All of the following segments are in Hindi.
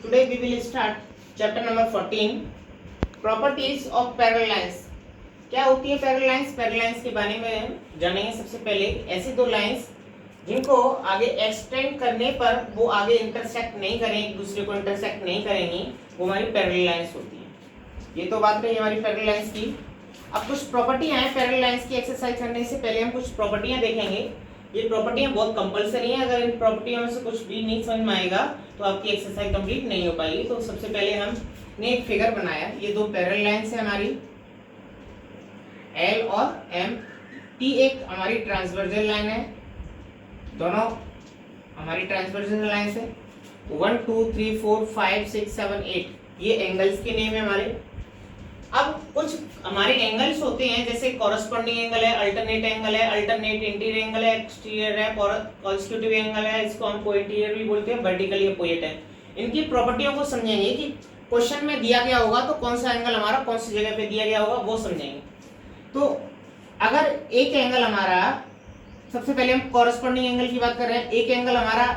Today we will start chapter number 14 properties of parallel lines. क्या होती है पैरेलल लाइंस? पैरेलल लाइंस के बारे में जानेंगे। सबसे पहले ऐसी दो लाइंस जिनको आगे एक्सटेंड करने पर वो आगे इंटरसेक्ट नहीं करेंगे, एक दूसरे को इंटरसेक्ट नहीं करेंगी, वो हमारी पैरेलल लाइंस होती है। ये तो बात रही हमारी पैरेलल लाइंस की। अब कुछ प्रॉपर्टियां हैं पैरेलल लाइंस की। एक्सरसाइज करने से पहले हम कुछ प्रॉपर्टियां देखेंगे। ये प्रॉपर्टियां बहुत कंपलसरी हैं। अगर इन प्रॉपर्टियों में से कुछ भी नहीं समझ में आएगा तो आपकी एक्सरसाइज कंप्लीट नहीं हो पाएगी। तो सबसे पहले हमने एक फिगर बनाया। ये दो पैरेलल लाइंस है हमारी L और M। T एक हमारी ट्रांसवर्जल लाइन है, दोनों हमारी ट्रांसवर्जल लाइन है। 1 2 3 4 5 6 7 8 ये एंगल्स के नेम है हमारे। अब कुछ हमारे एंगल्स होते हैं जैसे कॉरेस्पॉन्डिंग एंगल है, अल्टरनेट एंगल है, अल्टरनेट इंटीरियर एंगल है, एक्सटीरियर है, कॉन्स्टिट्यूटिव एंगल है, इसको हम कोइंटीरियर भी बोलते हैं, वर्टिकली अपोजिट है। इनकी प्रॉपर्टियों को समझेंगे कि क्वेश्चन में दिया गया होगा तो कौन सा एंगल हमारा कौन सी जगह पे दिया गया होगा वो समझेंगे। तो अगर एक एंगल हमारा, सबसे पहले हम कॉरेस्पॉन्डिंग एंगल की बात कर रहे हैं। एक एंगल हमारा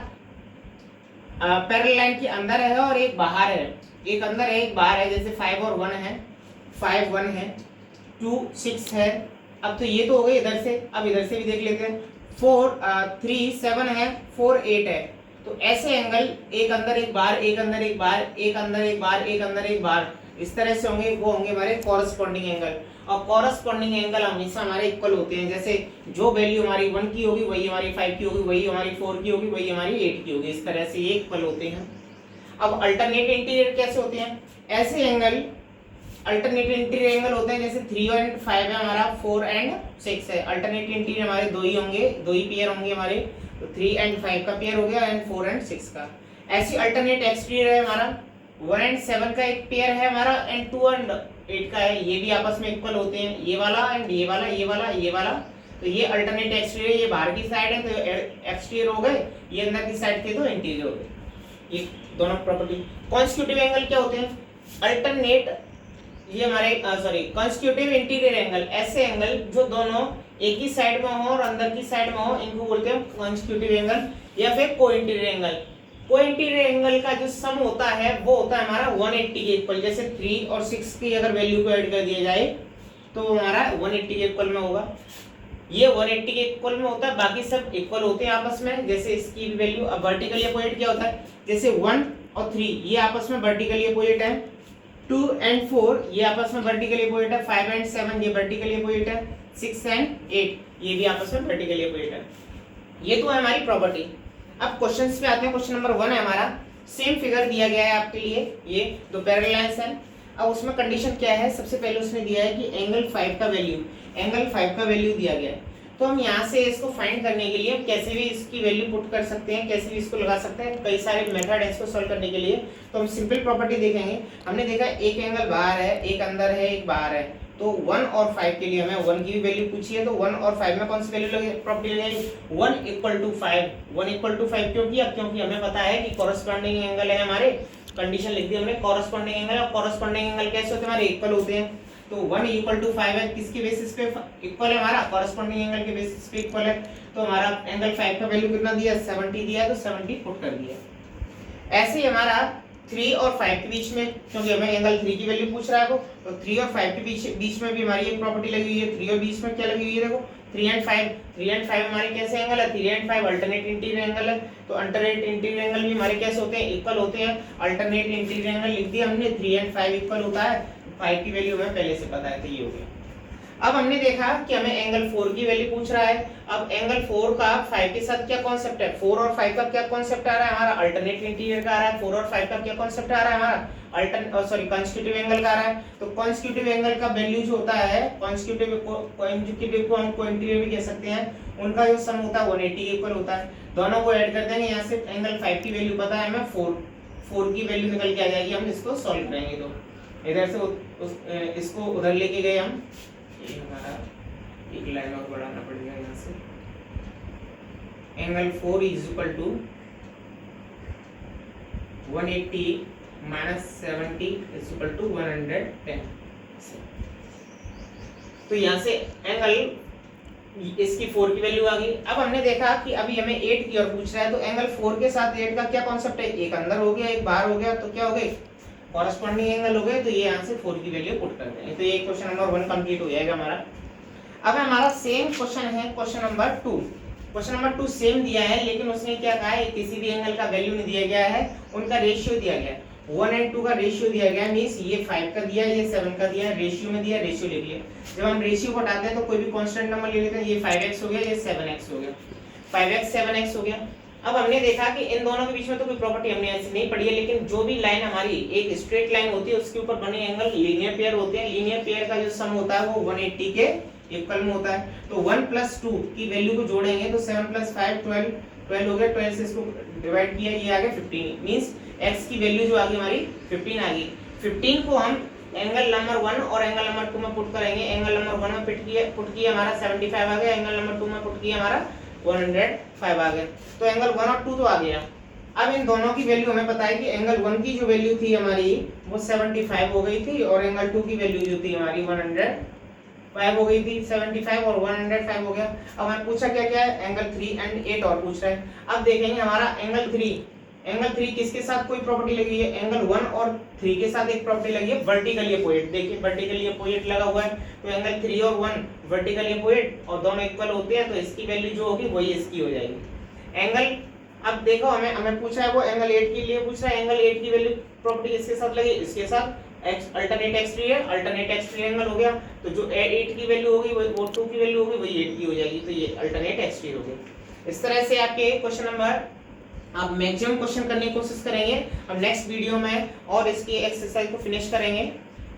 पैरेलल लाइन के अंदर है और एक बाहर है। एक अंदर है एक बाहर है, जैसे 5 और 1 है, 5 1 है, 2 6 है। अब तो ये तो हो गए इधर से। अब इधर से भी देख लेते हैं। 4 3 7 है, 4 8 है। तो ऐसे एंगल एक अंदर एक बाहर, एक अंदर एक बाहर, एक अंदर एक बाहर, एक अंदर एक बाहर, इस तरह से होंगे। वो होंगे हमारे कॉरेस्पॉन्डिंग एंगल। और कॉरेस्पॉन्डिंग एंगल हमेशा हमारे इक्वल होते हैं। जैसे जो वैल्यू हमारी 1 की होगी वही हमारी 5 की होगी, वही हमारी 4 की होगी, वही हमारी 8 की होगी। इस तरह से ये इक्वल होते हैं। अब अल्टरनेट इंटीरियर कैसे होते हैं? ऐसे एंगल अल्टरनेट इंटीरियर एंगल होते हैं जैसे 3 और 5 है हमारा, 4 एंड 6 है। अल्टरनेट इंटीरियर हमारे दो ही होंगे, दो ही पेयर होंगे हमारे। तो 3 एंड 5 का पेयर हो गया एंड 4 एंड 6 का। ऐसी अल्टरनेट एक्सटीरियर है हमारा, 1 एंड 7 का एक पेयर है हमारा एंड 2 एंड 8 का है। ये भी आपस में इक्वल होते हैं, ये वाला एंड ये वाला, ये वाला, ये वाला। तो ये अल्टरनेट एक्सटीरियर, ये बाहर की साइड है तो एक्सटीरियर हो गए, ये अंदर की साइड थे तो इंटीरियर हो गए। ये दोनों प्रॉपर्टी। कॉन्स्टिट्यूटिव एंगल क्या होते हैं? अल्टरनेट, ये हमारे कॉन्स्टिट्यूटिव इंटीरियर एंगल, ऐसे एंगल जो दोनों एक ही साइड में हो और अंदर की साइड में हो, इनको बोलते हैं कॉन्स्टिट्यूटिव एंगल या फिर कोइंटीरियर एंगल। कोइंटीरियर एंगल का जो सम होता है वो होता है हमारा 180 के इक्वल। जैसे 3 और 6 की अगर वैल्यू को ऐड कर दिया जाए तो वो हमारा 180 के इक्वल में होगा। ये 180 के इक्वल में होता है, बाकी सब इक्वल होते हैं आपस में। जैसे इसकी वैल्यू, अब वर्टिकली अपोजिट क्या होता है? जैसे 1 और 3 ये आपस में वर्टिकली अपोजिट है, 2 एंड 4 ये आपस में वर्टिकली अपोजिट है, 5 एंड 7 ये वर्टिकली अपोजिट है, 6 एंड 8 ये भी आपस में वर्टिकली अपोजिट है। ये तो है हमारी प्रॉपर्टी। अब क्वेश्चंस पे आते हैं। क्वेश्चन नंबर 1 है हमारा, सेम फिगर दिया गया है आपके लिए, ये दो पैरेलल लाइंस हैं। अब उसमें कंडीशन क्या है? सबसे पहले उसने दिया है कि एंगल 5 का वैल्यू दिया गया है। तो हम यहाँ से इसको फाइंड करने के लिए हम कैसे भी इसकी वैल्यू पुट कर सकते हैं, कैसे भी इसको लगा सकते हैं। कई सारे मेथड है इसको सॉल्व करने के लिए। तो हम सिंपल प्रॉपर्टी देखेंगे। हमने देखा एक एंगल बाहर है, एक अंदर है, एक बाहर है। तो 1 और 5 के लिए हमें 1 की भी वैल्यू पूछी है, तो 1 और 5 में कौन सी वैल्यू लगे, प्रॉपर्टी लगेगी 1 इक्वल टू 5। 1 इक्वल टू 5 क्यों किया? क्योंकि हमें पता है कि कॉरेस्पॉन्डिंग एंगल है हमारे। कंडीशन लिख दी हमने कॉरेस्पॉन्डिंग एंगल। और कॉरेस्पॉन्डिंग एंगल कैसे होते हैं हमारे? इक्वल होते हैं। तो 1 इक्वल टू 5 है, किसके बेसिस पे इक्वल है? हमारा कॉरेस्पॉन्डिंग एंगल के बेसिस पे इक्वल है। तो हमारा एंगल 5 का वैल्यू कितना दिया? 70 दिया है, तो 70 पुट कर दिया। ऐसे ही हमारा 3 और 5 के बीच में, क्योंकि हमें एंगल 3 की वैल्यू पूछ रहा है वो, तो 3 और 5 के बीच में भी हमारी एक प्रॉपर्टी लगी हुई है। 3 और बीच में क्या लगी हुई है? देखो 3 एंड 5 हमारे कैसे एंगल है? 3 एंड 5 अल्टरनेट इंटीरियर एंगल है। तो अल्टरनेट इंटीरियर एंगल भी हमारे कैसे होते हैं? इक्वल होते हैं। अल्टरनेट इंटीरियर एंगल लिख दिया हमने, 3 एंड 5 इक्वल होता है। 5 की वैल्यू हमें पहले से पता है, तो ये हो गया। अब हमने देखा कि हमें एंगल 4 की वैल्यू पूछ रहा है। अब एंगल 4 का 5 के साथ क्या कॉन्सेप्ट है? 4 और 5 का क्या कॉन्सेप्ट आ रहा है हमारा? अल्टरनेट इंटीरियर का आ रहा है। 4 और 5 का क्या कॉन्सेप्ट आ रहा है हमारा? कॉन्स्टिट्यूटिव एंगल का आ रहा है। तो कॉन्स्टिट्यूटिव एंगल का वैल्यू जो होता है, कॉन्स्टिट्यूटिव को हम कोइंटीरियर भी कह सकते हैं, उनका जो सम होता है 180 के इक्वल होता है। दोनों को ऐड कर देंगे। यहाँ से एंगल 5 की वैल्यू पता है हमें, 4 की वैल्यू निकल के आ जाएगी। हम इसको सॉल्व करेंगे। तो इधर से इसको उधर लेके गए हम, ये हमारा एक लाइन और बढ़ाना पड़ेगा यहाँ से। Angle 4 is equal to 180 minus 70 is equal to 110। तो यहाँ से एंगल इसकी 4 की वैल्यू आ गई। अब हमने देखा कि अभी हमें 8 की और पूछ रहा है, तो एंगल 4 के साथ 8 का क्या कॉन्सेप्ट है, एक अंदर हो गया एक बाहर हो गया, तो क्या हो गए कॉरेस्पॉन्डिंग एंगल हो गए। तो ये यहाँ से 4 की वैल्यू पुट करते हैं। तो ये क्वेश्चन नंबर 1 कंप्लीट हो जाएगा हमारा। अब हमारा सेम क्वेश्चन है question number 2। Question number 2 same दिया है, लेकिन उसने क्या कहा है, किसी भी एंगल का वैल्यू नहीं दिया गया है, उनका रेशियो दिया गया है। 1 और 2 का रेशियो दिया गया है, मींस ये 5 का दिया है, ये 7 का दिया है, रेशियो में दिया, रेशियो लिख लिया। जब हम रेशियो को हटाते हैं तो कोई भी कांस्टेंट नंबर ले लेते हैं, ये 5x हो गया, ये 7x हो गया, 5x 7x हो गया। अब हमने देखा कि इन दोनों के बीच में तो कोई प्रॉपर्टी हमने ऐसी नहीं पढ़ी है, लेकिन जो भी लाइन हमारी एक स्ट्रेट लाइन होती है उसके ऊपर बने एंगल लीनियर पेयर होते हैं। लीनियर पेयर का जो सम होता है वो 180 के इक्वल में होता है। तो 1 + 2 की वैल्यू को जोड़ेंगे तो 7 + 5 12 12 हो गया, 12 से इसको डिवाइड किया, ये आ गया 15, मींस x की वैल्यू जो आ गई हमारी 15 आ गई। 15 को हम एंगल नंबर 1 और एंगल नंबर 2 में पुट करेंगे। एंगल नंबर 1 में पुट किया हमारा 75 आ गया, एंगल नंबर 2 में पुट किया हमारा 105 आ गया। तो एंगल 1 और 2 तो आ गया। अब इन दोनों की वैल्यू हमें पता है कि एंगल 1 की जो वैल्यू थी हमारी वो 75 हो गई थी, और एंगल 2 की वैल्यू जो थी हमारी 105 हो गई थी। 75 और 105 हो गया। अब हमें पूछा क्या क्या है, एंगल 3 एंड 8 और पूछ रहा है। अब देखेंगे हमारा एंगल 3 किसके साथ कोई प्रॉपर्टी लगी है, एंगल 1 और 3 के साथ एक प्रॉपर्टी लगी है, वर्टिकली अपोजिट। देखिए वर्टिकली अपोजिट लगा हुआ है, तो एंगल 3 और 1 वर्टिकली अपोजिट और दोनों इक्वल होते हैं, तो इसकी वैल्यू जो होगी वही इसकी हो जाएगी। एंगल, अब देखो हमें पूछा है वो एंगल 8 के लिए पूछ रहा है, एंगल 8 की वैल्यू प्रॉपर्टी किसके साथ लगी, इसके साथ, अल्टरनेट एक्स3 है, अल्टरनेट एक्स ट्रायंगल हो गया। तो जो 8 की वैल्यू होगी वो 2 की वैल्यू होगी वही 8 की हो जाएगी, तो ये अल्टरनेट एक्स3 हो गया। इस तरह से आपके क्वेश्चन नंबर आप मैक्सिमम क्वेश्चन करने की कोशिश करेंगे। अब नेक्स्ट वीडियो में और इसकी एक्सरसाइज को फिनिश करेंगे,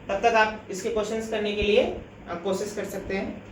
तब तक आप इसके क्वेश्चंस करने के लिए आप कोशिश कर सकते हैं।